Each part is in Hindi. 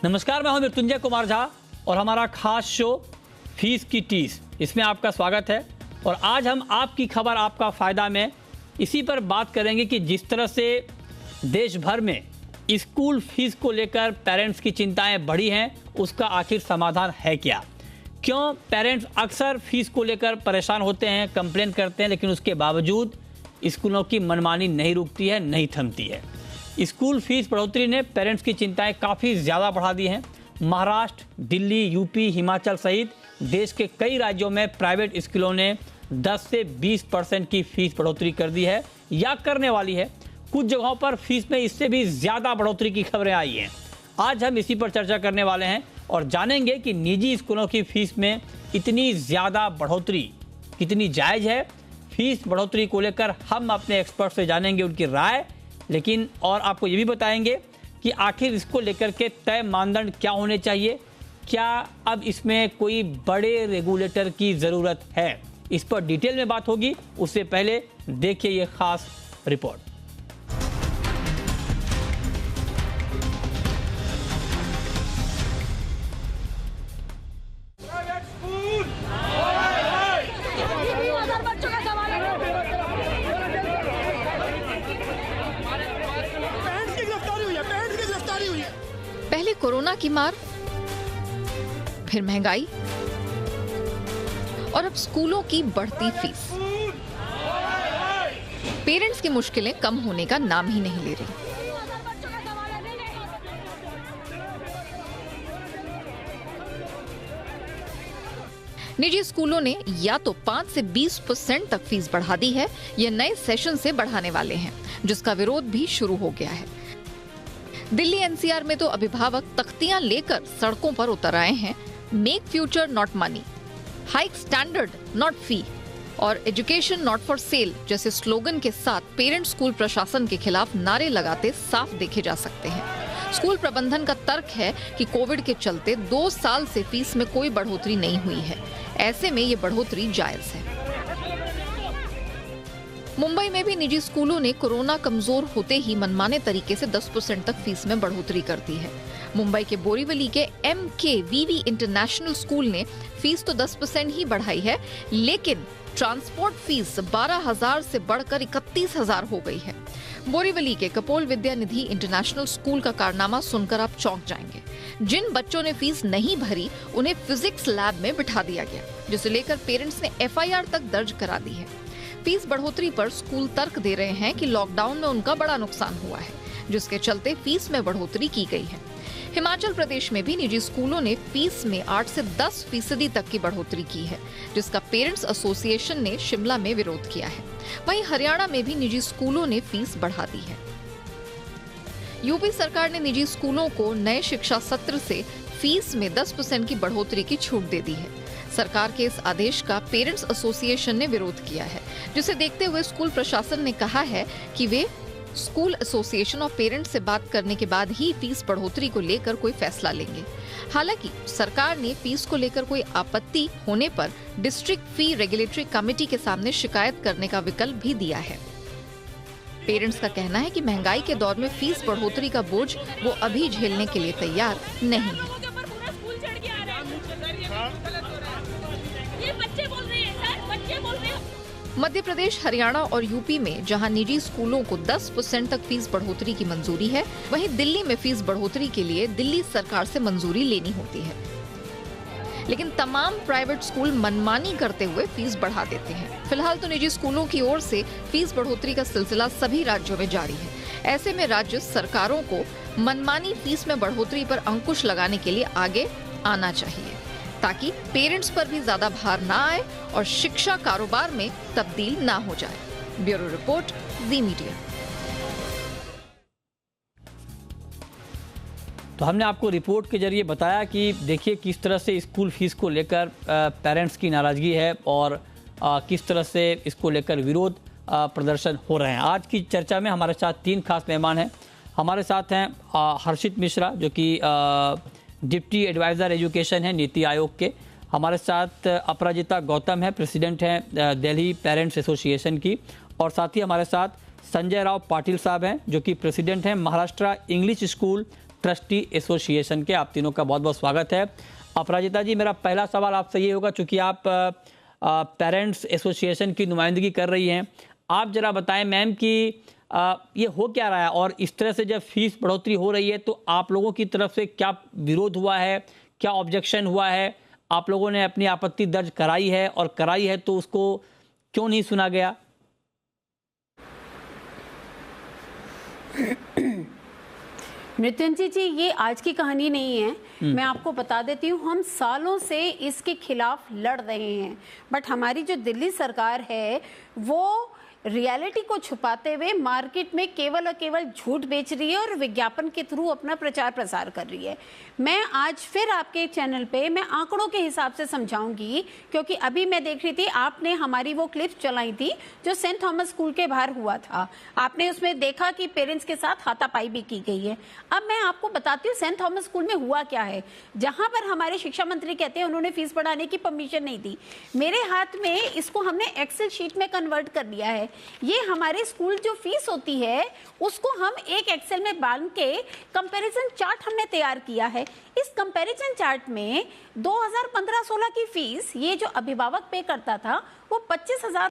नमस्कार, मैं हूं मृत्युंजय कुमार झा और हमारा खास शो फीस की टीस, इसमें आपका स्वागत है। और आज हम आपकी खबर आपका फ़ायदा में इसी पर बात करेंगे कि जिस तरह से देश भर में स्कूल फीस को लेकर पेरेंट्स की चिंताएं बढ़ी हैं, उसका आखिर समाधान है क्या। क्यों पेरेंट्स अक्सर फीस को लेकर परेशान होते हैं, कंप्लेन करते हैं, लेकिन उसके बावजूद स्कूलों की मनमानी नहीं रुकती है, नहीं थमती है। स्कूल फीस बढ़ोतरी ने पेरेंट्स की चिंताएं काफ़ी ज़्यादा बढ़ा दी हैं। महाराष्ट्र, दिल्ली, यूपी, हिमाचल सहित देश के कई राज्यों में प्राइवेट स्कूलों ने 10 से 20% की फीस बढ़ोतरी कर दी है या करने वाली है। कुछ जगहों पर फीस में इससे भी ज़्यादा बढ़ोतरी की खबरें आई हैं। आज हम इसी पर चर्चा करने वाले हैं और जानेंगे कि निजी स्कूलों की फीस में इतनी ज़्यादा बढ़ोतरी कितनी जायज़ है। फीस बढ़ोतरी को लेकर हम अपने एक्सपर्ट से जानेंगे उनकी राय, लेकिन और आपको ये भी बताएंगे कि आखिर इसको लेकर के तय मानदंड क्या होने चाहिए। क्या अब इसमें कोई बड़े रेगुलेटर की ज़रूरत है, इस पर डिटेल में बात होगी। उससे पहले देखिए ये खास रिपोर्ट। पहले कोरोना की मार, फिर महंगाई और अब स्कूलों की बढ़ती फीस। पेरेंट्स की मुश्किलें कम होने का नाम ही नहीं ले रही। निजी स्कूलों ने या तो 5 से 20% तक फीस बढ़ा दी है या नए सेशन से बढ़ाने वाले हैं, जिसका विरोध भी शुरू हो गया है। दिल्ली एनसीआर में तो अभिभावक तख्तियां लेकर सड़कों पर उतर आए हैं। Make future not money, hike standard not fee और एजुकेशन नॉट फॉर सेल जैसे स्लोगन के साथ पेरेंट्स स्कूल प्रशासन के खिलाफ नारे लगाते साफ देखे जा सकते हैं। स्कूल प्रबंधन का तर्क है कि कोविड के चलते 2 साल से फीस में कोई बढ़ोतरी नहीं हुई है, ऐसे में ये बढ़ोतरी जायज है। मुंबई में भी निजी स्कूलों ने कोरोना कमजोर होते ही मनमाने तरीके से 10% तक फीस में बढ़ोतरी कर दी है। मुंबई के बोरीवली के MKVV इंटरनेशनल स्कूल ने फीस तो 10% ही बढ़ाई है, लेकिन ट्रांसपोर्ट फीस 12,000 से बढ़कर 31,000 हो गई है। बोरीवली के कपोल विद्या निधि इंटरनेशनल स्कूल का कारनामा सुनकर आप चौंक जाएंगे। जिन बच्चों ने फीस नहीं भरी उन्हें फिजिक्स लैब में बिठा दिया गया, जिसे लेकर पेरेंट्स ने FIR तक दर्ज करा दी है। फीस बढ़ोतरी पर स्कूल तर्क दे रहे हैं कि लॉकडाउन में उनका बड़ा नुकसान हुआ है, जिसके चलते फीस में बढ़ोतरी की गई है। हिमाचल प्रदेश में भी निजी स्कूलों ने फीस में 8 से 10% तक की बढ़ोतरी की है, जिसका पेरेंट्स एसोसिएशन ने शिमला में विरोध किया है। वहीं हरियाणा में भी निजी स्कूलों ने फीस बढ़ा दी है। यूपी सरकार ने निजी स्कूलों को नए शिक्षा सत्र से फीस में 10% की बढ़ोतरी की छूट दे दी है। सरकार के इस आदेश का पेरेंट्स एसोसिएशन ने विरोध किया है, जिसे देखते हुए स्कूल प्रशासन ने कहा है कि वे स्कूल एसोसिएशन और पेरेंट्स से बात करने के बाद ही फीस बढ़ोतरी को लेकर कोई फैसला लेंगे। हालांकि सरकार ने फीस को लेकर कोई आपत्ति होने पर डिस्ट्रिक्ट फी रेगुलेटरी कमेटी के सामने शिकायत करने का विकल्प भी दिया है। पेरेंट्स का कहना है कि महंगाई के दौर में फीस बढ़ोतरी का बोझ वो अभी झेलने के लिए तैयार नहीं है। मध्य प्रदेश, हरियाणा और यूपी में जहां निजी स्कूलों को 10% तक फीस बढ़ोतरी की मंजूरी है, वहीं दिल्ली में फीस बढ़ोतरी के लिए दिल्ली सरकार से मंजूरी लेनी होती है। लेकिन तमाम प्राइवेट स्कूल मनमानी करते हुए फीस बढ़ा देते हैं। फिलहाल तो निजी स्कूलों की ओर से फीस बढ़ोतरी का सिलसिला सभी राज्यों में जारी है। ऐसे में राज्य सरकारों को मनमानी फीस में बढ़ोतरी पर अंकुश लगाने के लिए आगे आना चाहिए, ताकि पेरेंट्स पर भी ज्यादा भार ना आए और शिक्षा कारोबार में तब्दील ना हो जाए। ब्यूरो रिपोर्ट, ज़ी मीडिया। तो हमने आपको रिपोर्ट के जरिए बताया कि देखिए किस तरह से स्कूल फीस को लेकर पेरेंट्स की नाराज़गी है और किस तरह से इसको लेकर विरोध प्रदर्शन हो रहे हैं। आज की चर्चा में हमारे साथ 3 खास मेहमान हैं। हमारे साथ हैं हर्षित मिश्रा, जो कि डिप्टी एडवाइज़र एजुकेशन है नीति आयोग के। हमारे साथ अपराजिता गौतम है, प्रेसिडेंट हैं दिल्ली पेरेंट्स एसोसिएशन की। और साथ ही हमारे साथ संजय राव पाटिल साहब हैं, जो कि प्रेसिडेंट हैं Maharashtra English school trustee association के। आप तीनों का बहुत बहुत स्वागत है। अपराजिता जी, मेरा पहला सवाल आपसे ये होगा, चूंकि आप पेरेंट्स एसोसिएशन की नुमाइंदगी कर रही हैं, आप जरा बताएं मैम कि ये हो क्या रहा है, और इस तरह से जब फीस बढ़ोतरी हो रही है तो आप लोगों की तरफ से क्या विरोध हुआ है, क्या ऑब्जेक्शन हुआ है? आप लोगों ने अपनी आपत्ति दर्ज कराई है, और कराई है तो उसको क्यों नहीं सुना गया? मृत्युंजय जी, ये आज की कहानी नहीं है। मैं आपको बता देती हूँ, हम सालों से इसके खिलाफ लड़ रहे हैं, बट हमारी जो दिल्ली सरकार है वो रियलिटी को छुपाते हुए मार्केट में केवल और केवल झूठ बेच रही है और विज्ञापन के थ्रू अपना प्रचार प्रसार कर रही है। मैं आज फिर आपके चैनल पे मैं आंकड़ों के हिसाब से समझाऊंगी, क्योंकि अभी मैं देख रही थी आपने हमारी वो क्लिप्स चलाई थी जो सेंट थॉमस स्कूल के बाहर हुआ था। आपने उसमें देखा कि पेरेंट्स के साथ हाथापाई भी की गई है। अब मैं आपको बताती हूँ सेंट थॉमस स्कूल में हुआ क्या है, जहां पर हमारे शिक्षा मंत्री कहते हैं उन्होंने फीस बढ़ाने की परमिशन नहीं दी। मेरे हाथ में इसको हमने एक्सेल शीट में कन्वर्ट कर दिया है। ये हमारे स्कूल जो फीस होती है उसको हम एक एक्सेल में बांध के कंपैरिजन चार्ट हमने तैयार किया है। इस कंपैरिजन चार्ट में 2015-16 की फीस ये जो अभिभावक पे करता था वो 25,000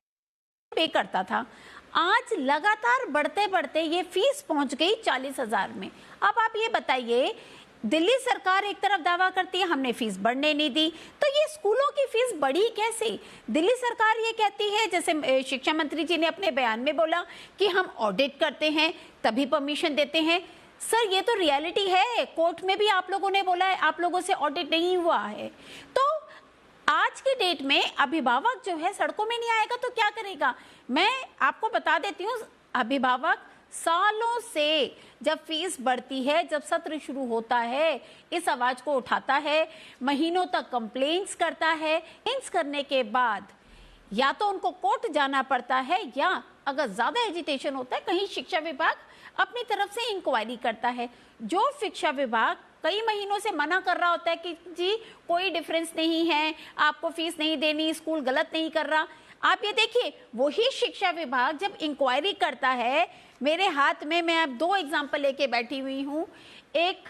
पे करता था। आज लगातार बढ़ते बढ़ते ये फीस पहुंच गई 40,000 में। अब आप ये बताइए, दिल्ली सरकार एक तरफ दावा करती है हमने फीस बढ़ने नहीं दी, तो ये स्कूलों की फीस बढ़ी कैसे? दिल्ली सरकार ये कहती है, जैसे शिक्षा मंत्री जी ने अपने बयान में बोला कि हम ऑडिट करते हैं तभी परमिशन देते हैं। सर, ये तो रियलिटी है, कोर्ट में भी आप लोगों ने बोला है आप लोगों से ऑडिट नहीं हुआ है। तो आज की डेट में अभिभावक जो है सड़कों में नहीं आएगा तो क्या करेगा? मैं आपको बता देती हूँ, अभिभावक सालों से जब फीस बढ़ती है, जब सत्र शुरू होता है, इस आवाज को उठाता है, महीनों तक कंप्लेंट्स करता है। कंप्लेंट्स करने के बाद या तो उनको कोर्ट जाना पड़ता है, या अगर ज्यादा एजिटेशन होता है कहीं शिक्षा विभाग अपनी तरफ से इंक्वायरी करता है। जो शिक्षा विभाग कई महीनों से मना कर रहा होता है कि जी कोई डिफरेंस नहीं है, आपको फीस नहीं देनी, स्कूल गलत नहीं कर रहा। आप ये देखिए, वही शिक्षा विभाग जब इंक्वायरी करता है, मेरे हाथ में मैं अब 2 एग्जाम्पल लेके बैठी हुई हूँ, एक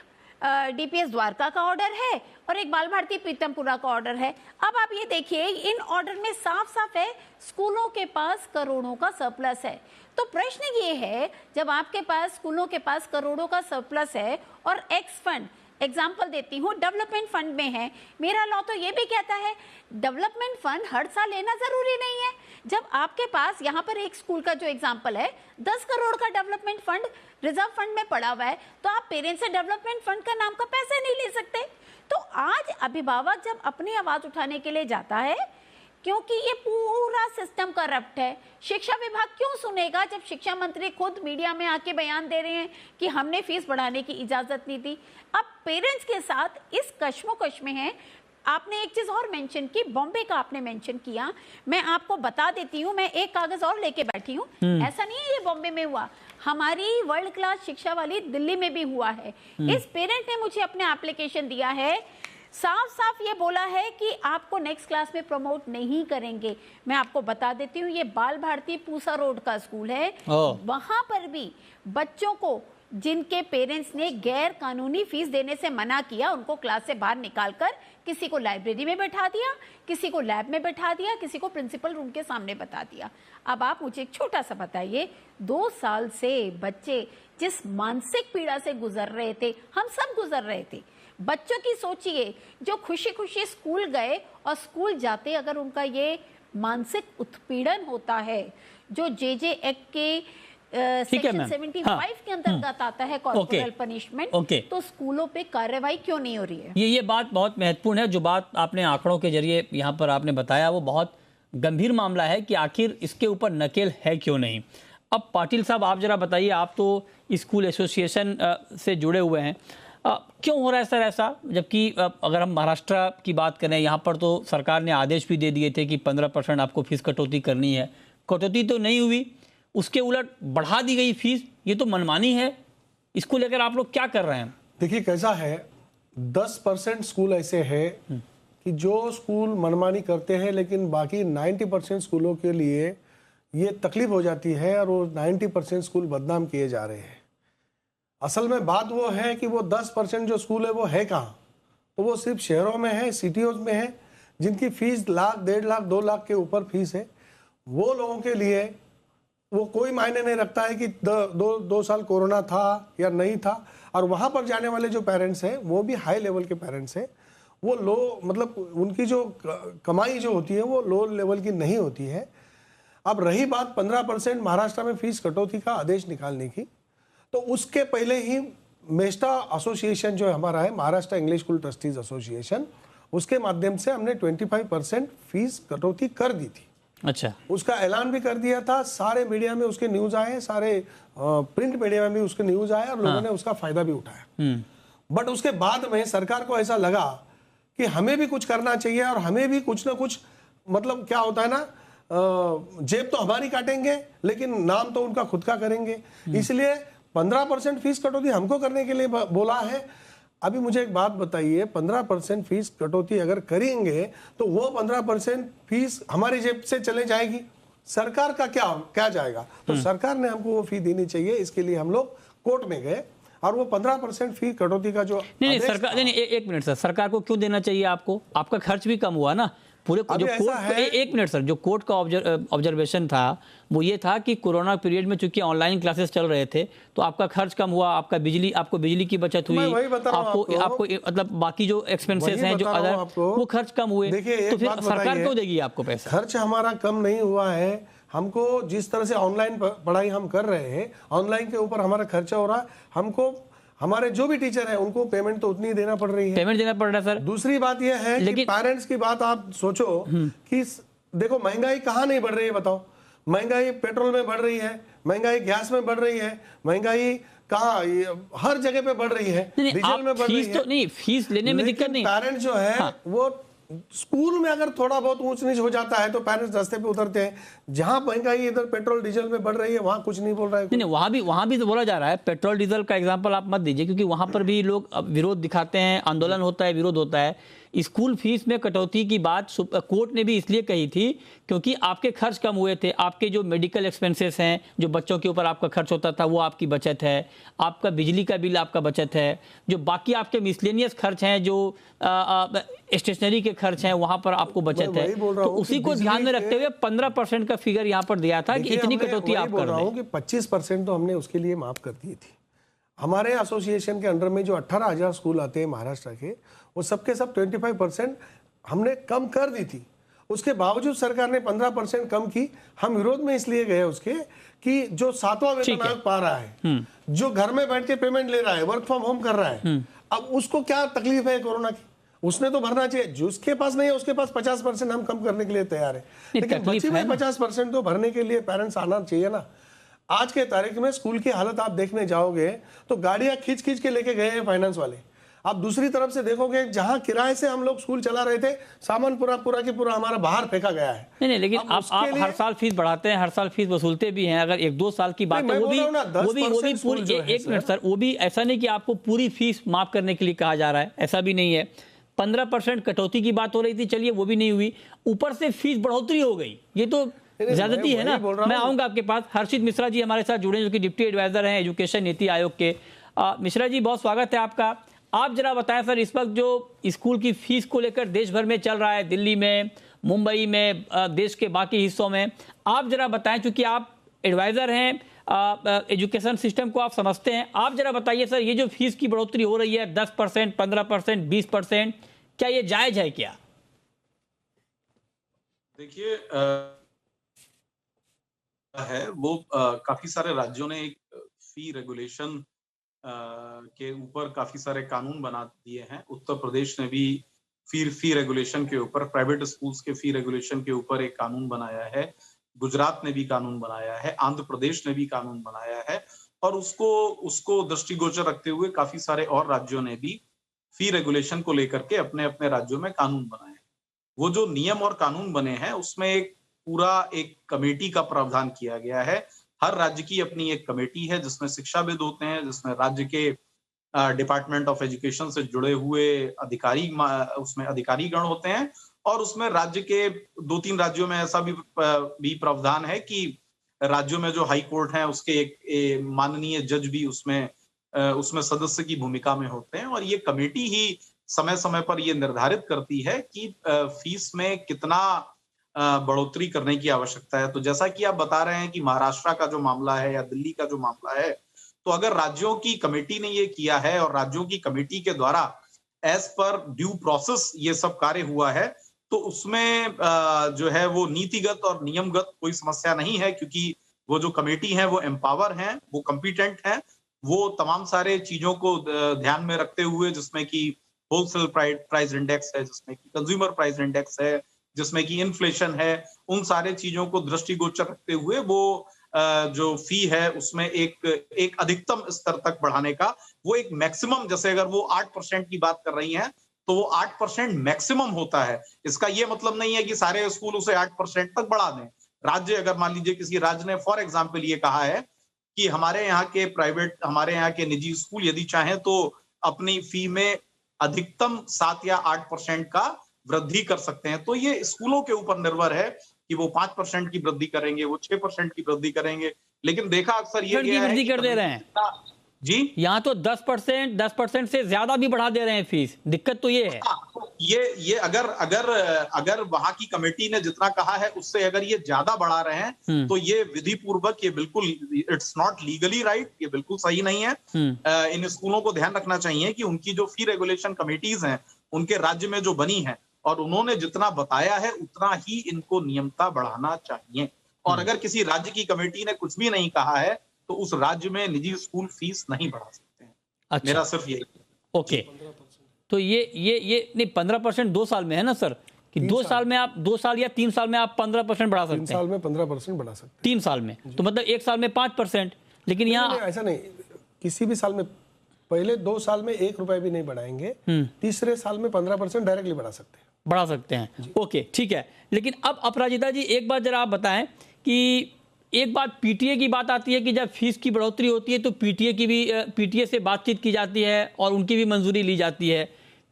डीपीएस द्वारका का ऑर्डर है और एक बाल भारती पीतमपुरा का ऑर्डर है। अब आप ये देखिए, इन ऑर्डर में साफ साफ है स्कूलों के पास करोड़ों का सरप्लस है। तो प्रश्न ये है, जब आपके पास स्कूलों के पास करोड़ों का सरप्लस है और एक्स फंड, एग्जाम्पल देती हूँ, डेवलपमेंट फंड में है, मेरा लॉ तो ये भी कहता है डेवलपमेंट फंड हर साल लेना जरूरी नहीं है। जब आपके पास यहाँ पर एक स्कूल का जो एग्जाम्पल है 10 करोड़ का डेवलपमेंट फंड रिजर्व फंड में पड़ा हुआ है, तो आप पेरेंट्स से डेवलपमेंट फंड का नाम का पैसे नहीं ले सकते। तो आज अभिभावक जब अपनी आवाज उठाने के लिए जाता है, क्योंकि ये पूरा सिस्टम करप्ट है, शिक्षा विभाग क्यों सुनेगा जब शिक्षा मंत्री खुद मीडिया में आके बयान दे रहे हैं कि हमने फीस बढ़ाने की इजाजत नहीं दी। अब पेरेंट्स के साथ इस कश्मोकश में है। आपने एक चीज और मेंशन की, बॉम्बे का आपने मेंशन किया, मैं आपको बता देती हूँ, मैं एक कागज और लेके बैठी हूँ। ऐसा नहीं है ये बॉम्बे में हुआ, हमारी वर्ल्ड क्लास शिक्षा वाली दिल्ली में भी हुआ है। इस पेरेंट ने मुझे अपने एप्लीकेशन दिया है, साफ साफ ये बोला है कि आपको नेक्स्ट क्लास में प्रमोट नहीं करेंगे। मैं आपको बता देती हूँ, ये बाल भारती पूसा रोड का स्कूल है, वहां पर भी बच्चों को जिनके पेरेंट्स ने गैर कानूनी फीस देने से मना किया, उनको क्लास से बाहर निकालकर किसी को लाइब्रेरी में बैठा दिया, किसी को लैब में बैठा दिया, किसी को प्रिंसिपल रूम के सामने बता दिया। अब आप मुझे एक छोटा सा बताइए, 2 साल से बच्चे जिस मानसिक पीड़ा से गुजर रहे थे, हम सब गुजर रहे थे। बच्चों की सोचिए, जो खुशी खुशी स्कूल गए और स्कूल जाते अगर उनका ये मानसिक उत्पीड़न होता है, जो जे एक्ट के सेक्शन 75 के अंतर्गत आता है कॉर्पोरल पनिशमेंट, तो स्कूलों पे कार्रवाई क्यों नहीं हो रही है? ये बात बहुत महत्वपूर्ण है। जो बात आपने आंकड़ों के जरिए यहाँ पर आपने बताया, वो बहुत गंभीर मामला है कि आखिर इसके ऊपर नकेल है क्यों नहीं। अब पाटिल साहब, आप जरा बताइए, आप तो स्कूल एसोसिएशन से जुड़े हुए हैं, क्यों हो रहा है सर ऐसा? जबकि अगर हम महाराष्ट्र की बात करें, यहाँ पर तो सरकार ने आदेश भी दे दिए थे कि 15% आपको फीस कटौती करनी है, कटौती तो नहीं हुई, उसके उलट बढ़ा दी गई फीस। ये तो मनमानी है, इसको लेकर आप लोग क्या कर रहे हैं? देखिए कैसा है, 10% स्कूल ऐसे हैं कि जो स्कूल मनमानी करते हैं, लेकिन बाकी 90% स्कूलों के लिए ये तकलीफ हो जाती है और वो 90% स्कूल बदनाम किए जा रहे हैं। असल में बात वो है कि वो 10% जो स्कूल है वो है कहाँ, तो वो सिर्फ शहरों में है, सिटियों में है, जिनकी फीस लाख, 1.5 लाख, 2 लाख के ऊपर फीस है। वो लोगों के लिए वो कोई मायने नहीं रखता है कि दो साल कोरोना था या नहीं था। और वहाँ पर जाने वाले जो पेरेंट्स हैं वो भी हाई लेवल के पेरेंट्स हैं, वो लो मतलब उनकी जो कमाई जो होती है वो लो लेवल की नहीं होती है। अब रही बात 15% महाराष्ट्र में फीस कटौती का आदेश निकालने की, तो उसके पहले ही मेस्टा एसोसिएशन जो हमारा है, Maharashtra English school trustees association, उसके माध्यम से हमने 25% फीस कटौती कर दी थी। अच्छा, उसका ऐलान भी कर दिया था, सारे मीडिया में उसके न्यूज आए, सारे प्रिंट मीडिया में भी उसके न्यूज आए और लोगों ने उसका फायदा भी उठाया। बट उसके बाद में सरकार को ऐसा लगा कि हमें भी कुछ करना चाहिए और हमें भी कुछ ना कुछ, मतलब क्या होता है ना, जेब तो हमारी काटेंगे लेकिन नाम तो उनका खुद का करेंगे। इसलिए 15% फीस कटौती हमको करने के लिए बोला है। अभी मुझे एक बात बताइए, 15% फीस कटौती अगर करेंगे तो वो 15% फीस हमारी जेब से चले जाएगी, सरकार का क्या जाएगा? तो सरकार ने हमको वो फी देनी चाहिए। इसके लिए हम लोग कोर्ट में गए और वो 15% फी कटौती का जो नहीं सरकार, नहीं एक मिनट सर, सरकार को क्यों देना चाहिए आपको? आपका खर्च भी कम हुआ ना पूरे जो कोर्ट। एक मिनट सर, जो कोर्ट का ऑब्जर्वेशन था वो ये था कि कोरोना पीरियड में चूंकि ऑनलाइन क्लासेस चल रहे थे तो आपका खर्च कम हुआ, आपको बिजली की बचत हुई, आपको मतलब बाकी जो एक्सपेंसेस हैं जो अदर, वो खर्च कम हुए। तो फिर सरकार क्यों देगी आपको पैसा? खर्च हमारा कम नहीं हुआ है। हमको जिस तरह से ऑनलाइन पढ़ाई हम कर रहे हैं, ऑनलाइन के ऊपर हमारा खर्चा हो रहा है, हमको हमारे जो भी टीचर हैं उनको पेमेंट तो उतनी देना पड़ रही है। पेमेंट देना पड़ रहा है सर। दूसरी बात यह है कि पेरेंट्स की बात आप सोचो कि देखो महंगाई कहाँ नहीं बढ़ रही है, बताओ। महंगाई पेट्रोल में बढ़ रही है, महंगाई गैस में बढ़ रही है, महंगाई कहाँ हर जगह पे बढ़ रही है, डीजल में बढ़ रही है। तो नहीं, फीस लेने में दिक्कत नहीं। पेरेंट्स जो है वो स्कूल में अगर थोड़ा बहुत ऊंच नीच हो जाता है तो पेरेंट्स रास्ते पे उतरते हैं। जहां महंगाई इधर पेट्रोल डीजल में बढ़ रही है वहां कुछ नहीं बोल रहा है। नहीं, वहां भी तो बोला जा रहा है। पेट्रोल डीजल का एग्जांपल आप मत दीजिए, क्योंकि वहां पर भी लोग विरोध दिखाते हैं, आंदोलन होता है, विरोध होता है। स्कूल फीस में कटौती की बात कोर्ट ने भी इसलिए कही थी क्योंकि आपके खर्च कम हुए थे। आपके जो मेडिकल एक्सपेंसेस हैं, जो बच्चों के ऊपर आपका खर्च होता था, वो आपकी बचत है। आपका बिजली का बिल आपका बचत है। जो बाकी आपके मिसलेनियस खर्च हैं, जो स्टेशनरी के खर्च हैं, वहां पर आपको बचत है। तो उसी को ध्यान में रखते हुए 15% का फिगर यहाँ पर दिया था कि इतनी कटौती आप कर रहे हैं। 25% तो हमने उसके लिए माफ कर दी थी। हमारे एसोसिएशन के अंडर में जो 18,000 स्कूल आते हैं महाराष्ट्र के, वो सबके सब 25% हमने कम कर दी थी। उसके बावजूद सरकार ने 15% कम की। हम विरोध में इसलिए गए उसके कि जो 7वां वेतन आयोग पा रहा है, जो घर में बैठ के पेमेंट ले रहा है, वर्क फ्रॉम होम कर रहा है, अब उसको क्या तकलीफ है कोरोना की? उसने तो भरना चाहिए। जिसके पास नहीं है उसके पास 50% हम कम करने के लिए तैयार है, लेकिन बची हुई 50% तो भरने के लिए पेरेंट्स आना चाहिए ना। आज के तारीख में स्कूल की हालत आप देखने जाओगे तो गाड़ियां खींच खींच के लेके गए हैं फाइनेंस वाले। आप दूसरी तरफ से देखोगे, जहां किराए से हम लोग स्कूल चला रहे थे, सामान पूरा की पूरा हमारा बाहर फेंका गया है। नहीं, लेकिन आप हर साल फीस बढ़ाते हैं, हर साल फीस वसूलते भी हैं। अगर 1-2 साल की बात है, वो भी पूरी, एक मिनट सर, वो भी ऐसा नहीं कि आपको पूरी फीस माफ करने के लिए कहा जा रहा है, ऐसा भी नहीं है। 15% कटौती की बात हो रही थी, चलिए वो भी नहीं हुई, ऊपर से फीस बढ़ोतरी हो गई। ये तो ज्यादती है ना। मैं आऊंगा आपके पास। हर्षित मिश्रा जी हमारे साथ जुड़े, जो कि डिप्टी एडवाइजर हैं एजुकेशन नीति आयोग के। मिश्रा जी, बहुत स्वागत है आपका। आप जरा बताएं सर, इस वक्त जो स्कूल की फीस को लेकर देश भर में चल रहा है, दिल्ली में, मुंबई में, देश के बाकी हिस्सों में, आप जरा बताएं, क्योंकि आप एडवाइजर हैं, एजुकेशन सिस्टम को आप समझते हैं। आप जरा बताइए सर, ये जो फीस की बढ़ोतरी हो रही है 10%, 15%, 20%, क्या ये जायज है क्या? देखिए, है वो काफी सारे राज्यों ने एक फी रेगुलेशन के ऊपर काफी सारे कानून बना दिए हैं। उत्तर प्रदेश ने भी फी रेगुलेशन के ऊपर, प्राइवेट स्कूल्स के फी रेगुलेशन के ऊपर एक कानून बनाया है। गुजरात ने भी कानून बनाया है, आंध्र प्रदेश ने भी कानून बनाया है, और उसको दृष्टिगोचर रखते हुए काफी सारे और राज्यों ने भी फी रेगुलेशन को लेकर के अपने अपने राज्यों में कानून बनाए। वो जो नियम और कानून बने हैं उसमें एक कमेटी का प्रावधान किया गया है। हर राज्य की अपनी एक कमेटी है जिसमें शिक्षाविद होते हैं, जिसमें राज्य के डिपार्टमेंट ऑफ एजुकेशन से जुड़े हुए उसमें अधिकारीगण होते हैं, और उसमें राज्य के 2-3 राज्यों में ऐसा भी प्रावधान है कि राज्यों में जो हाई कोर्ट है उसके एक माननीय जज भी उसमें उसमें सदस्य की भूमिका में होते हैं और ये कमेटी ही समय समय पर ये निर्धारित करती है कि फीस में कितना बढ़ोतरी करने की आवश्यकता है। तो जैसा कि आप बता रहे हैं कि महाराष्ट्र का जो मामला है या दिल्ली का जो मामला है, तो अगर राज्यों की कमेटी ने ये किया है और राज्यों की कमेटी के द्वारा एज पर ड्यू प्रोसेस ये सब कार्य हुआ है, तो उसमें जो है वो नीतिगत और नियमगत कोई समस्या नहीं है, क्योंकि वो जो कमेटी है वो एम्पावर हैं, वो कॉम्पिटेंट हैं, वो तमाम सारे चीजों को ध्यान में रखते हुए, जिसमें कि होलसेल प्राइस इंडेक्स है, जिसमें कि कंज्यूमर प्राइस इंडेक्स है, जिसमें कि इन्फ्लेशन है, उन सारे चीजों को दृष्टिगोचर रखते हुए वो जो फी है उसमें एक अधिकतम स्तर तक बढ़ाने का, वो एक मैक्सिमम, जैसे अगर वो 8% की बात कर रही हैं तो वो 8% मैक्सिमम होता है। इसका ये मतलब नहीं है कि सारे स्कूल उसे 8% तक बढ़ा दें। राज्य, अगर मान लीजिए किसी राज्य ने फॉर एग्जाम्पल ये कहा है कि हमारे यहाँ के निजी स्कूल यदि चाहें तो अपनी फी में अधिकतम 7 या 8% का वृद्धि कर सकते हैं, तो ये स्कूलों के ऊपर निर्भर है कि वो 5% की वृद्धि करेंगे, वो 6% की वृद्धि करेंगे। लेकिन देखा अक्सर ये गया है वृद्धि कर दे रहे हैं जी, यहाँ तो 10% से ज्यादा भी बढ़ा दे रहे हैं फीस। दिक्कत तो ये है। ये अगर वहां की कमेटी ने जितना कहा है उससे अगर ये ज्यादा बढ़ा रहे हैं तो ये विधि पूर्वक, ये बिल्कुल इट्स नॉट लीगली राइट, ये बिल्कुल सही नहीं है। इन स्कूलों को ध्यान रखना चाहिए कि उनकी जो फी रेगुलेशन कमेटीज हैं उनके राज्य में जो बनी है और उन्होंने जितना बताया है उतना ही इनको नियमता बढ़ाना चाहिए। और अगर किसी राज्य की कमेटी ने कुछ भी नहीं कहा है तो उस राज्य में निजी स्कूल फीस नहीं बढ़ा सकते हैं। अच्छा। मेरा सिर्फ यही। ओके, तो ये नहीं 15% 2 साल में है ना सर, कि 2 साल में आप 2 साल या 3 साल में आप 15% बढ़ा सकते हैं। 3 साल में 15% बढ़ा सकते हैं। 3 साल में तो मतलब 1 साल में 5%। लेकिन यहाँ ऐसा नहीं, किसी भी साल में पहले 2 साल में 1 रुपए भी नहीं बढ़ाएंगे, तीसरे साल में 15% डायरेक्टली बढ़ा सकते हैं। ओके, ठीक है। लेकिन अब अपराजिता जी एक बात जरा आप बताएं कि एक बात पीटीए की बात आती है कि जब फीस की बढ़ोतरी होती है तो पीटीए से बातचीत की जाती है और उनकी भी मंजूरी ली जाती है।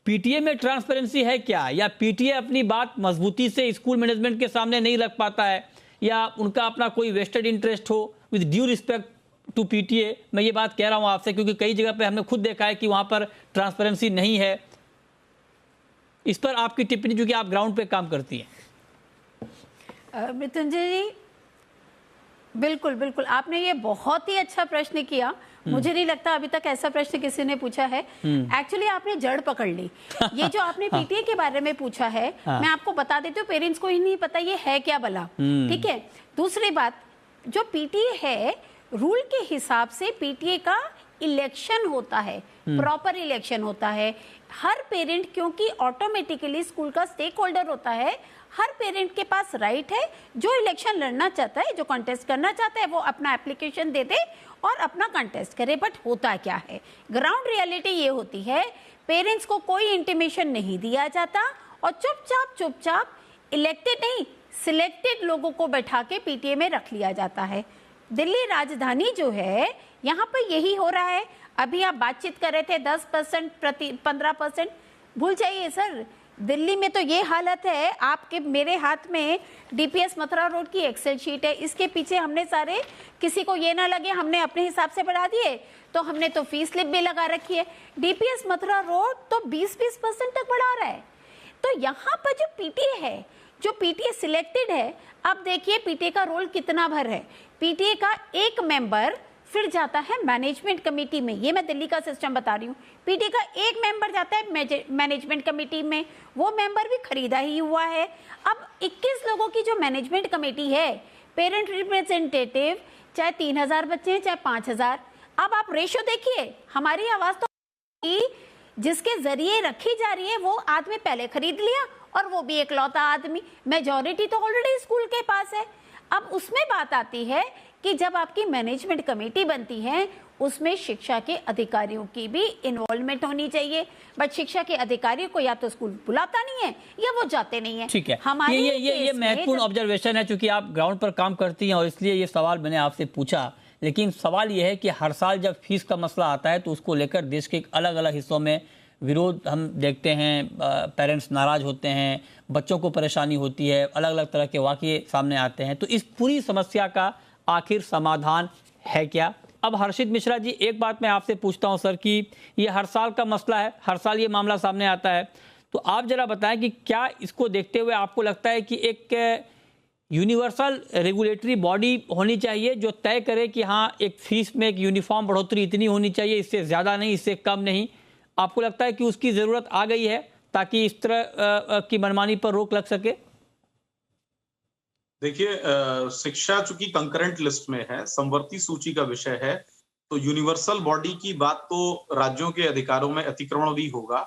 पीटीए में ट्रांसपेरेंसी है क्या, या पीटीए अपनी बात मजबूती से स्कूल मैनेजमेंट के सामने नहीं रख पाता है, या उनका अपना कोई वेस्टेड इंटरेस्ट हो? With due respect to PTA मैं ये बात कह रहा हूं आपसे, क्योंकि कई जगह पे हमने खुद देखा है कि वहां पर ट्रांसपेरेंसी नहीं है। इस पर आपकी टिप्पणी, क्योंकि आप ग्राउंड पे काम करती हैं। मृत्युंजय जी, बिल्कुल बिल्कुल, आपने ये बहुत ही अच्छा प्रश्न किया। मुझे नहीं लगता अभी तक ऐसा प्रश्न किसी ने पूछा है। एक्चुअली आपने जड़ पकड़ ली। ये जो आपने पीटीए के बारे में पूछा है, मैं आपको बता देती हूँ, पेरेंट्स को ही नहीं पता ये है क्या भला। ठीक है। दूसरी बात, जो पीटीए है, रूल के हिसाब से पीटीए का इलेक्शन होता है, प्रॉपर इलेक्शन होता है। हर पेरेंट, क्योंकि ऑटोमेटिकली स्कूल का स्टेक होल्डर होता है, हर पेरेंट के पास राइट है, जो इलेक्शन लड़ना चाहता है, जो कॉन्टेस्ट करना चाहता है, वो अपना एप्लीकेशन दे दे और अपना कॉन्टेस्ट करे। बट होता क्या है, ग्राउंड रियलिटी ये होती है, पेरेंट्स को कोई इंटीमेशन नहीं दिया जाता और चुपचाप इलेक्टेड नहीं, सिलेक्टेड लोगों को बैठा के पीटीए में रख लिया जाता है। दिल्ली राजधानी जो है, यहाँ पर यही हो रहा है। अभी आप बातचीत कर रहे थे 10% प्रति 15%, भूल जाइए सर। दिल्ली में तो ये हालत है, आपके मेरे हाथ में डीपीएस मथुरा रोड की एक्सेल शीट है। इसके पीछे हमने सारे, किसी को ये ना लगे हमने अपने हिसाब से बढ़ा दिए, तो हमने तो फीस स्लिप भी लगा रखी है। डीपीएस मथुरा रोड तो 20% तक बढ़ा रहा है। तो यहाँ पर जो पीटीए है, जो पीटीए सिलेक्टेड है, अब देखिए पीटीए का रोल कितना भर है। पीटीए का एक मेंबर फिर जाता है मैनेजमेंट कमेटी में, ये मैं दिल्ली का सिस्टम बता रही हूँ। पीटीए का एक मेंबर जाता है मैनेजमेंट कमेटी में, वो मेंबर भी खरीदा ही हुआ है। अब 21 लोगों की जो मैनेजमेंट कमेटी है, पेरेंट रिप्रेजेंटेटिव, चाहे 3000 बच्चे हैं चाहे 5000, अब आप रेशो देखिए। हमारी आवाज तो जिसके जरिए रखी जा रही है वो आदमी पहले खरीद लिया, और वो भी एकलौता आदमी। मेजॉरिटी तो ऑलरेडी स्कूल के पास है। अब उसमें बात आती है कि जब आपकी मैनेजमेंट कमेटी बनती है, उसमें शिक्षा के अधिकारियों की भी इन्वॉल्वमेंट होनी चाहिए। बट शिक्षा के अधिकारियों को या तो स्कूल बुलाता नहीं है या वो जाते नहीं है। ठीक है, ये महत्वपूर्ण ऑब्जर्वेशन है, क्योंकि आप ग्राउंड पर काम करती हैं और इसलिए ये सवाल मैंने आपसे पूछा। लेकिन सवाल ये है कि हर साल जब फीस का मसला आता है तो उसको लेकर देश के अलग अलग हिस्सों में विरोध हम देखते हैं, पेरेंट्स नाराज होते हैं, बच्चों को परेशानी होती है, अलग अलग तरह के वाक़ये सामने आते हैं। तो इस पूरी समस्या का आखिर समाधान है क्या? अब हर्षित मिश्रा जी, एक बात मैं आपसे पूछता हूं सर कि ये हर साल का मसला है, हर साल ये मामला सामने आता है, तो आप जरा बताएं कि क्या इसको देखते हुए आपको लगता है कि एक यूनिवर्सल रेगुलेटरी बॉडी होनी चाहिए जो तय करे कि हाँ एक फीस में एक यूनिफॉर्म बढ़ोतरी इतनी होनी चाहिए, इससे ज़्यादा नहीं, इससे कम नहीं? आपको लगता है कि उसकी ज़रूरत आ गई है ताकि इस तरह की मनमानी पर रोक लग सके? देखिए, शिक्षा चूंकि कंकरेंट लिस्ट में है, समवर्ती सूची का विषय है, तो यूनिवर्सल बॉडी की बात तो राज्यों के अधिकारों में अतिक्रमण भी होगा।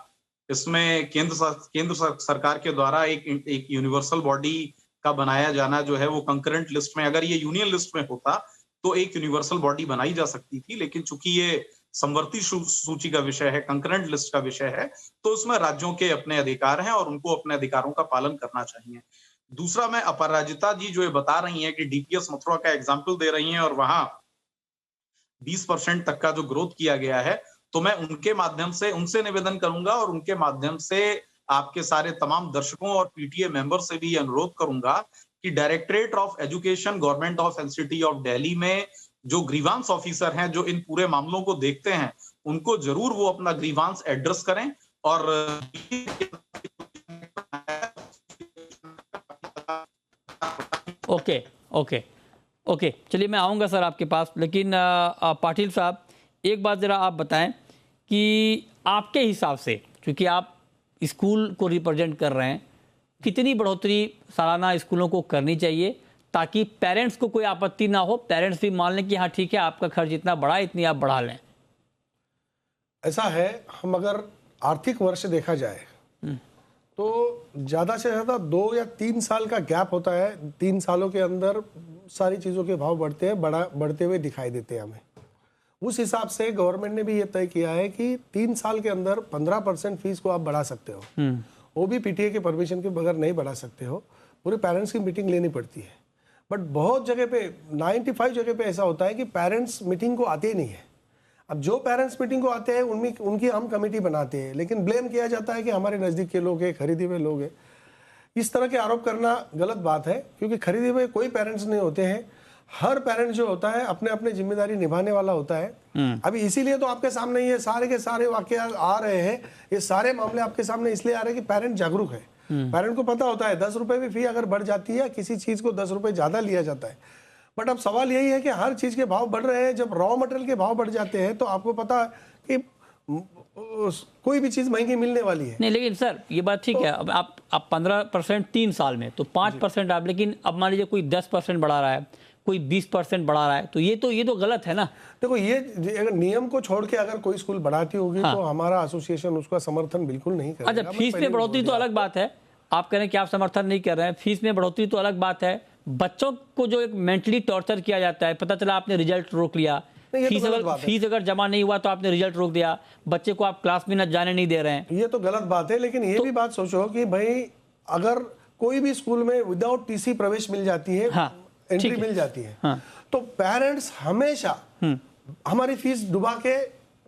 इसमें केंद्र सरकार के द्वारा एक यूनिवर्सल बॉडी का बनाया जाना जो है वो कंकरेंट लिस्ट में, अगर ये यूनियन लिस्ट में होता तो एक यूनिवर्सल बॉडी बनाई जा सकती थी, लेकिन चूंकि ये समवर्ती सूची का विषय है, कंकरेंट लिस्ट का विषय है, तो उसमें राज्यों के अपने अधिकार हैं और उनको अपने अधिकारों का पालन करना चाहिए। दूसरा, मैं अपराजिता जी जो ये बता रही हैं कि डीपीएस मथुरा का एग्जाम्पल दे रही हैं और वहां 20% तक का जो ग्रोथ किया गया है, तो मैं उनके माध्यम से उनसे निवेदन करूंगा और उनके माध्यम से आपके सारे तमाम दर्शकों और पीटीए मेंबर से भी अनुरोध करूंगा कि directorate of education government of NCT of Delhi में जो ग्रीवांस ऑफिसर हैं जो इन पूरे मामलों को देखते हैं, उनको जरूर वो अपना ग्रीवांस एड्रेस करें और ओके, चलिए मैं आऊँगा सर आपके पास, लेकिन पाटिल साहब एक बात ज़रा आप बताएं कि आपके हिसाब से, क्योंकि आप स्कूल को रिप्रेजेंट कर रहे हैं, कितनी बढ़ोतरी सालाना स्कूलों को करनी चाहिए ताकि पेरेंट्स को कोई आपत्ति ना हो, पेरेंट्स भी मान लें कि हाँ ठीक है आपका खर्च इतना बढ़ा है, इतनी आप बढ़ा लें? ऐसा है, हम अगर आर्थिक वर्ष देखा जाए तो ज़्यादा से ज़्यादा 2 या 3 साल का गैप होता है। 3 सालों के अंदर सारी चीज़ों के भाव बढ़ते हुए दिखाई देते हैं हमें। उस हिसाब से गवर्नमेंट ने भी ये तय किया है कि 3 साल के अंदर 15% फीस को आप बढ़ा सकते हो। वो भी पीटीए के परमिशन के बगैर नहीं बढ़ा सकते हो, पूरे पेरेंट्स की मीटिंग लेनी पड़ती है। बट बहुत जगह पे 95 जगह पे ऐसा होता है कि पेरेंट्स मीटिंग को आते ही नहीं है। अब जो पेरेंट्स मीटिंग को आते हैं उनकी हम कमेटी बनाते हैं, लेकिन ब्लेम किया जाता है कि हमारे नज़दीक के लोग हैं, खरीदे हुए लोग हैं। इस तरह के आरोप करना गलत बात है, क्योंकि खरीदे हुए कोई पेरेंट्स नहीं होते हैं। हर पेरेंट जो होता है अपने अपने जिम्मेदारी निभाने वाला होता है। अभी इसीलिए तो आपके सामने ये सारे के सारे वाकया आ रहे हैं, ये सारे मामले आपके सामने इसलिए आ रहे हैं कि पेरेंट जागरूक है। पेरेंट को पता होता है 10 रुपए भी फी अगर बढ़ जाती है, किसी चीज को 10 रुपए ज्यादा लिया जाता है। बट अब सवाल यही है कि हर चीज के भाव बढ़ रहे हैं। जब रॉ मटेरियल के भाव बढ़ जाते हैं तो आपको पता है कि कोई भी चीज महंगी मिलने वाली है। नहीं, लेकिन सर ये बात ठीक है, अब आप 15% 3 साल में तो 5% आप, लेकिन अब मान लीजिए कोई 10% बढ़ा रहा है, कोई 20% बढ़ा रहा है, तो ये तो गलत है ना। देखो, ये अगर नियम को छोड़ के अगर कोई स्कूल बढ़ाती होगी तो हमारा एसोसिएशन उसका समर्थन बिल्कुल नहीं करेगा। अच्छा, फीस में बढ़ोतरी तो अलग बात है, आप कह रहे हैं कि आप समर्थन नहीं कर रहे हैं, फीस में बढ़ोतरी तो अलग बात है। बच्चों को जो एक मेंटली टॉर्चर किया जाता है, पता चला आपने रिजल्ट रोक लिया, फीस अगर जमा नहीं हुआ तो आपने रिजल्ट रोक दिया, बच्चे को आप क्लास में न जाने नहीं दे रहे हैं, ये तो गलत बात है। लेकिन ये भी बात सोचो कि भाई अगर कोई भी स्कूल में विदाउट टीसी प्रवेश मिल जाती है, एंट्री मिल जाती है, तो पेरेंट्स हमेशा हमारी फीस डुबा के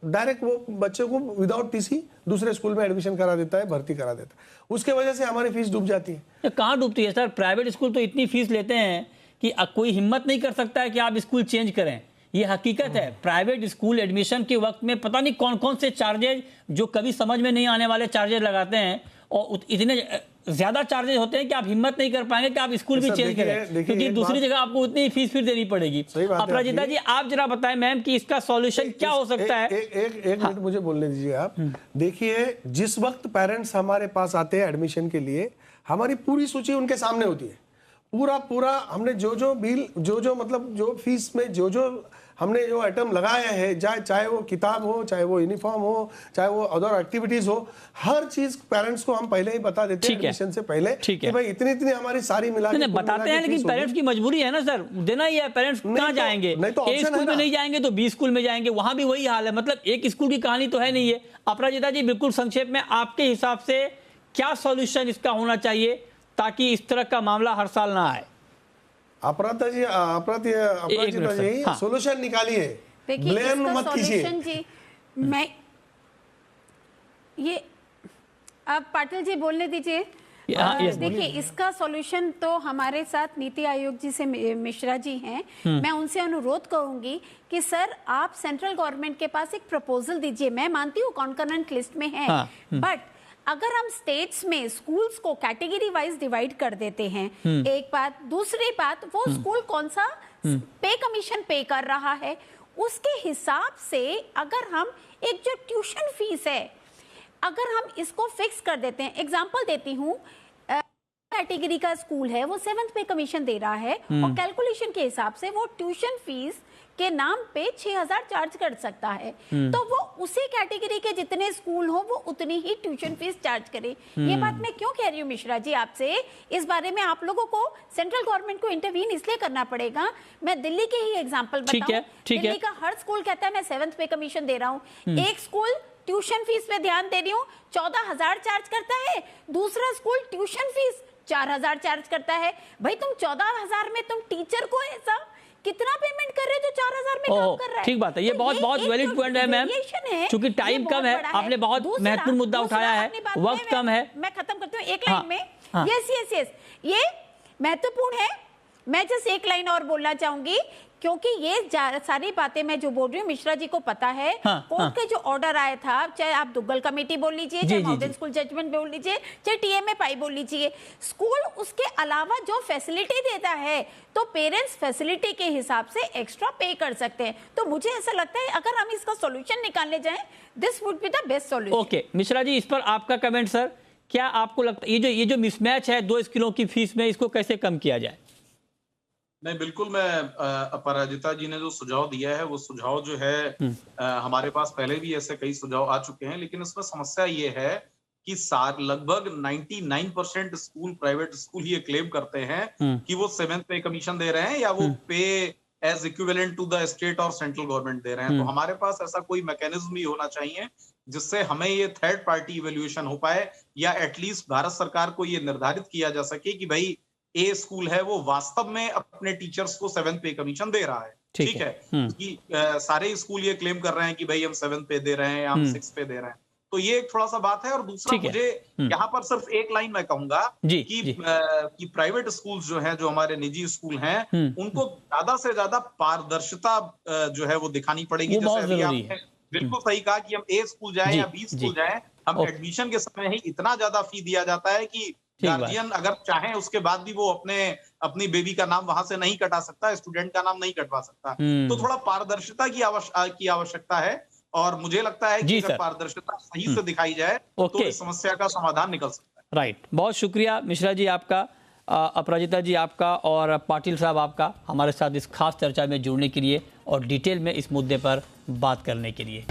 डायरेक्ट वो बच्चे को विदाउट टीसी दूसरे स्कूल में एडमिशन करा देता है, भर्ती करा देता है। उसके वजह से हमारी फीस डूब जाती है। कहाँ डूबती है सर? प्राइवेट स्कूल तो इतनी फीस लेते हैं कि कोई हिम्मत नहीं कर सकता है कि आप स्कूल चेंज करें। ये हकीकत है। प्राइवेट स्कूल एडमिशन के वक्त में पता नहीं कौन कौन से चार्जेज, जो कभी समझ में नहीं आने वाले चार्जेज लगाते हैं, और इतने ज्यादा चार्जेज होते हैं कि आप हिम्मत नहीं कर पाएंगे कि आप स्कूल भी चेंज करें, क्योंकि दूसरी जगह आपको उतनी फीस फिर देनी पड़ेगी। अपराजिता जी, आप जरा बताएं मैम कि इसका सॉल्यूशन क्या हो सकता है? एक मिनट मुझे बोलने दीजिए आप। देखिए, जिस वक्त पेरेंट्स हमारे पास आते हैं एडमिशन के लिए, हमारी पूरी सूची उनके सामने होती है। पूरा हमने जो बिल, जो मतलब जो फीस में जो हमने जो आइटम लगाए हैं, चाहे वो किताब हो, चाहे वो यूनिफॉर्म हो, चाहे वो अदर एक्टिविटीज हो, हर चीज पेरेंट्स को हम पहले ही बता देते हैं एडमिशन से पहले कि भाई इतनी हमारी सारी मिला के बताते हैं। लेकिन पेरेंट्स की मजबूरी है ना सर, देना ही है। पेरेंट्स कहाँ जाएंगे? एक स्कूल में नहीं जाएंगे तो 20 स्कूल में जाएंगे, वहां भी वही हाल है। मतलब एक स्कूल की कहानी तो है नहीं है। अपराजिता जी, बिल्कुल संक्षेप में आपके हिसाब से क्या सॉल्यूशन इसका होना चाहिए ताकि इस तरह का मामला हर साल ना आए? अपराजिता जी, सोल्यूशन निकालिए, ब्लेम मत कीजिए। मैं ये आप पाटिल जी बोलने दीजिए। देखिए, इसका सॉल्यूशन तो हमारे साथ नीति आयोग जी से मिश्रा जी हैं। मैं उनसे अनुरोध करूंगी कि सर आप सेंट्रल गवर्नमेंट के पास एक प्रपोजल दीजिए। मैं मानती हूँ कॉन्करेंट लिस्ट में है, बट अगर हम स्टेट्स में स्कूल्स को कैटेगरी वाइज डिवाइड कर देते हैं, एक बात, दूसरी बात वो स्कूल कौन सा पे कमीशन पे कर रहा है उसके हिसाब से अगर हम एक जो ट्यूशन फीस है अगर हम इसको फिक्स कर देते हैं। एग्जांपल देती हूँ, कैटेगरी का स्कूल है वो 7th पे कमीशन दे रहा है और कैलकुलेशन के हिसाब से वो ट्यूशन फीस के नाम पे 6,000 चार्ज कर सकता है, तो वो उसी कैटेगरी के जितने स्कूल हो वो उतनी ही ट्यूशन फीस चार्ज करे। ये बात मैं क्यों कह रही हूँ मिश्रा जी आपसे, इस बारे में आप लोगों को सेंट्रल गवर्नमेंट को इंटरवीन इसलिए करना पड़ेगा। मैं दिल्ली के ही एग्जांपल बताऊं, दिल्ली का हर स्कूल कहता है मैं 7th पे कमीशन दे रहा हूँ। एक स्कूल ट्यूशन फीस पे ध्यान दे रही हूँ 14,000 चार्ज करता है, दूसरा स्कूल ट्यूशन फीस 4,000 चार्ज करता है। भाई तुम 14,000 में तुम टीचर को ऐसा कितना पेमेंट कर रहे हो जो 4,000 में काम कर रहा है? ठीक बात है, ये बहुत वैलिड पॉइंट है मैम, क्योंकि टाइम कम है, आपने बहुत महत्वपूर्ण मुद्दा उठाया है, वक्त कम है। मैं खत्म करती हूँ एक लाइन में। यस, ये महत्वपूर्ण है। मैं जस्ट एक लाइन और बोलना चाहूंगी, क्योंकि ये सारी बातें मैं जो बोल रही हूँ मिश्रा जी को पता है। कोर्ट के जो ऑर्डर आया था, चाहे आप दुग्गल कमेटी बोल लीजिए, चाहे मॉडर्न स्कूल जजमेंट बोल लीजिए, चाहे TMA बोल लीजिए, स्कूल उसके अलावा जो फैसिलिटी देता है तो पेरेंट्स फैसिलिटी के हिसाब से एक्स्ट्रा पे कर सकते हैं। तो मुझे ऐसा लगता है अगर हम इसका सॉल्यूशन निकालने जाएं, this would be the best solution. Okay Mishra ji, इस पर आपका कमेंट सर, क्या आपको लगता है ये जो मिसमैच है 2 स्कूलों की फीस में, इसको कैसे कम किया जाए? नहीं, बिल्कुल, मैं अपराजिता जी ने जो सुझाव दिया है वो सुझाव जो है हमारे पास पहले भी ऐसे कई सुझाव आ चुके हैं, लेकिन इसमें समस्या ये है कि लगभग 99% स्कूल, प्राइवेट स्कूल ये क्लेम करते हैं कि वो 7th पे कमीशन दे रहे हैं या वो pay as equivalent to the state और सेंट्रल गवर्नमेंट दे रहे हैं। तो हमारे पास ऐसा कोई मैकेनिज्म भी होना चाहिए जिससे हमें ये थर्ड पार्टी इवेल्युएशन हो पाए, या एटलीस्ट भारत सरकार को ये निर्धारित किया जा सके कि भाई ए स्कूल है वो वास्तव में अपने टीचर्स को 7th पे कमीशन दे रहा है। ठीक है कि सारे स्कूल ये क्लेम कर रहे हैं कि भाई हम 7th पे दे रहे हैं या हम 6th पे दे रहे हैं, तो ये एक थोड़ा सा बात है। और दूसरा, मुझे यहाँ पर सिर्फ एक लाइन मैं कहूंगा कि प्राइवेट स्कूल जो हैं, जो हमारे निजी स्कूल हैं, उनको ज्यादा से ज्यादा पारदर्शिता जो है वो दिखानी पड़ेगी। जैसे अभी आपने बिल्कुल सही कहा कि हम A स्कूल जाए या B स्कूल जाए, हम एडमिशन के समय ही इतना ज्यादा फी दिया जाता है कि गार्जियन अगर चाहे उसके बाद भी वो अपनी बेबी का नाम वहां से नहीं कटा सकता, स्टूडेंट का नाम नहीं कटवा सकता। तो थोड़ा पारदर्शिता की आवश्यकता है, और मुझे लगता है कि अगर पारदर्शिता सही से दिखाई जाए तो इस समस्या का समाधान निकल सकता है। राइट, बहुत शुक्रिया मिश्रा जी आपका, अपराजिता जी आपका, और पाटिल साहब आपका हमारे साथ इस खास चर्चा में जुड़ने के लिए और डिटेल में इस मुद्दे पर बात करने के लिए।